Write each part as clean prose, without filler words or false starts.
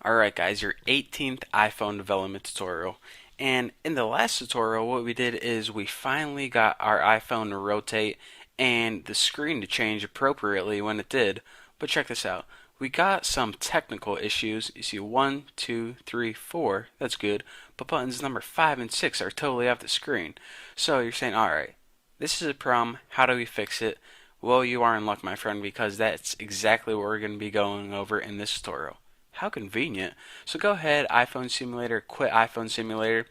Alright guys, your 18th iPhone development tutorial. And in the last tutorial, what we did is we finally got our iPhone to rotate and the screen to change appropriately when it did. But check this out. We got some technical issues. You see 1, 2, 3, 4. That's good. But buttons number 5 and 6 are totally off the screen. So you're saying, alright, this is a problem. How do we fix it? Well, you are in luck, my friend, because that's exactly what we're going to be going over in this tutorial. How convenient. So go ahead, iPhone Simulator, quit iPhone Simulator,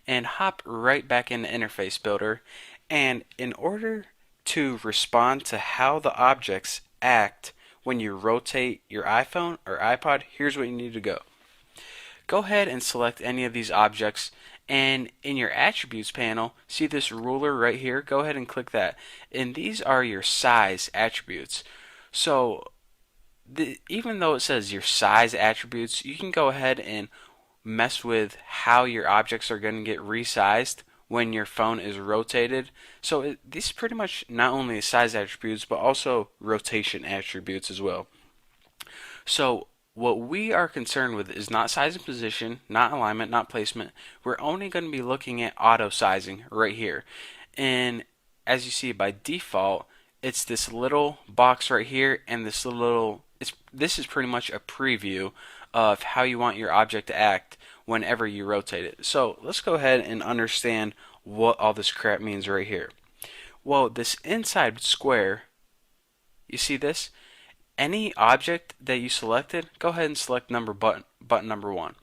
and hop right back into Interface Builder. And in order to respond to how the objects act when you rotate your iPhone or iPod, here's what you need to go. Go ahead and select any of these objects, and in your attributes panel, see this ruler right here? Go ahead and click that. And these are your size attributes. So even though it says your size attributes, you can go ahead and mess with how your objects are going to get resized when your phone is rotated. So these are pretty much not only size attributes, but also rotation attributes as well. So what we are concerned with is not size and position, not alignment, not placement. We're only going to be looking at auto sizing right here. And as you see by default, it's this little box right here and this is pretty much a preview of how you want your object to act whenever you rotate it. So let's go ahead and understand what all this crap means right here. Well, this inside square, you see this? Any object that you selected, go ahead and select button number 1.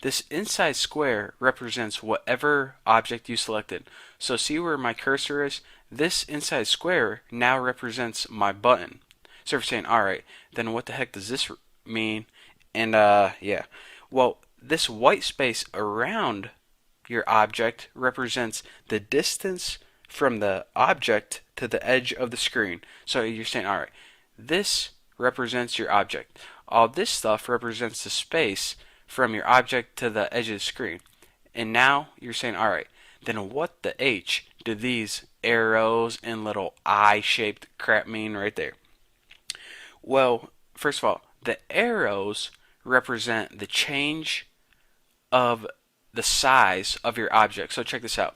This inside square represents whatever object you selected. So see where my cursor is? This inside square now represents my button. So if you're saying, alright, then what the heck does this mean? And yeah. Well, this white space around your object represents the distance from the object to the edge of the screen. So you're saying, alright, this represents your object. All this stuff represents the space from your object to the edge of the screen. And now you're saying, alright, then what the H do these arrows and little eye-shaped crap mean right there? Well, first of all, the arrows represent the change of the size of your object. So check this out.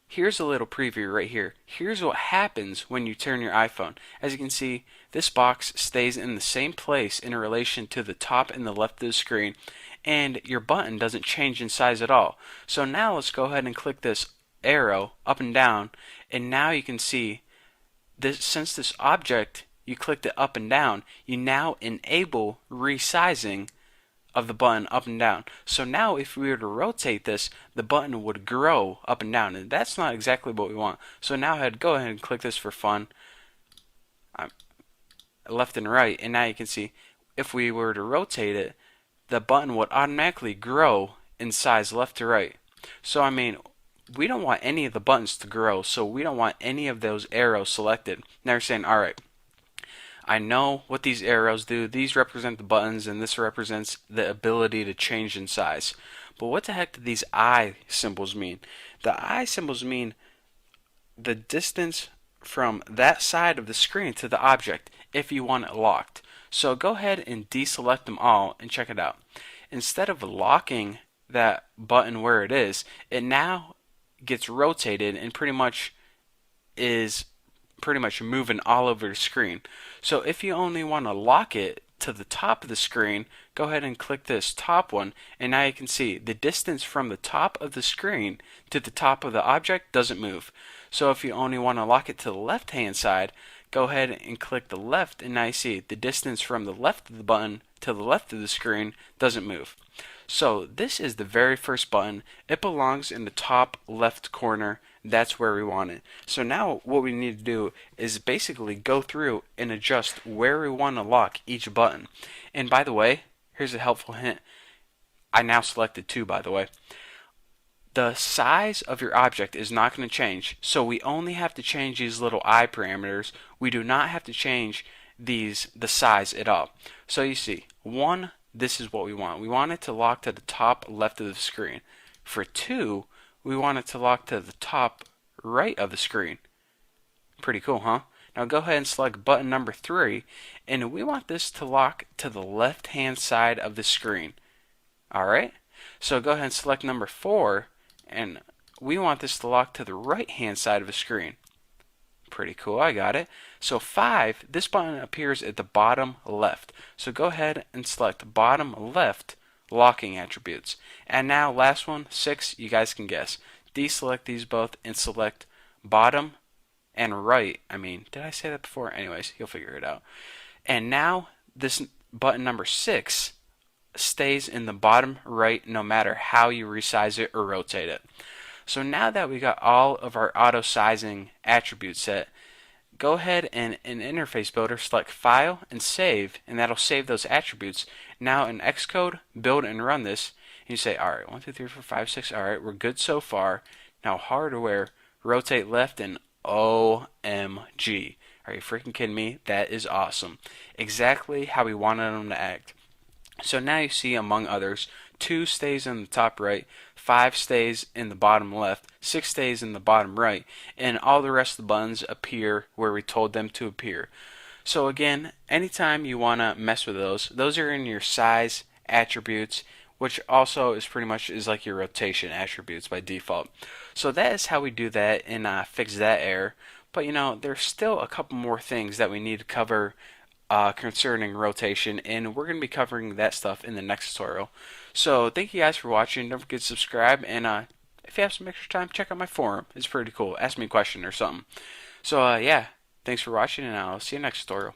Here's a little preview right here. Here's what happens when you turn your iPhone. As you can see, this box stays in the same place in relation to the top and the left of the screen, and your button doesn't change in size at all. So now let's go ahead and click this arrow up and down, and now you can see this, since this object, you clicked it up and down, you now enable resizing of the button up and down. So now if we were to rotate this, the button would grow up and down, and that's not exactly what we want. So now I'd go ahead and click this for fun, left and right, and now you can see if we were to rotate it, the button would automatically grow in size left to right. So I mean, we don't want any of the buttons to grow, so we don't want any of those arrows selected. Now you're saying, alright, I know what these arrows do. These represent the buttons, and this represents the ability to change in size. But what the heck do these eye symbols mean? The eye symbols mean the distance from that side of the screen to the object if you want it locked. So go ahead and deselect them all and check it out. Instead of locking that button where it is, it now gets rotated and is pretty much moving all over the screen. So if you only want to lock it to the top of the screen, go ahead and click this top one, and now you can see the distance from the top of the screen to the top of the object doesn't move. So if you only want to lock it to the left hand side, go ahead and click the left, and now you see the distance from the left of the button to the left of the screen doesn't move. So this is the very first button. It belongs in the top left corner. That's where we want it. So now what we need to do is basically go through and adjust where we want to lock each button. And by the way, here's a helpful hint. I now selected 2, by the way. The size of your object is not going to change, so we only have to change these little eye parameters. We do not have to change the size at all. So you see, 1, this is what we want. We want it to lock to the top left of the screen. For 2, we want it to lock to the top right of the screen. Pretty cool, huh? Now go ahead and select button number 3, and we want this to lock to the left hand side of the screen. Alright, so go ahead and select number 4, and we want this to lock to the right hand side of the screen. Pretty cool, I got it. So 5, this button appears at the bottom left. So go ahead and select bottom left locking attributes. And now last one, 6, you guys can guess. Deselect these both and select bottom and right. I mean, did I say that before? Anyways, you'll figure it out. And now this button number 6 stays in the bottom right no matter how you resize it or rotate it. So now that we got all of our auto sizing attributes set, go ahead and in Interface Builder select File and Save, and that'll save those attributes. Now in Xcode, build and run this, and you say, alright, 1, 2, 3, 4, 5, 6, alright, we're good so far. Now hardware, rotate left, and OMG. Are you freaking kidding me? That is awesome. Exactly how we wanted them to act. So now you see, among others, 2 stays in the top right, 5 stays in the bottom left, 6 stays in the bottom right, and all the rest of the buttons appear where we told them to appear. So again, anytime you want to mess with those are in your size attributes, which also is pretty much is like your rotation attributes by default. So that is how we do that and fix that error. But there's still a couple more things that we need to cover concerning rotation, and we're going to be covering that stuff in the next tutorial. So thank you guys for watching. Don't forget to subscribe, and if you have some extra time, check out my forum. It's pretty cool. Ask me a question or something. So yeah, thanks for watching, and I'll see you next tutorial.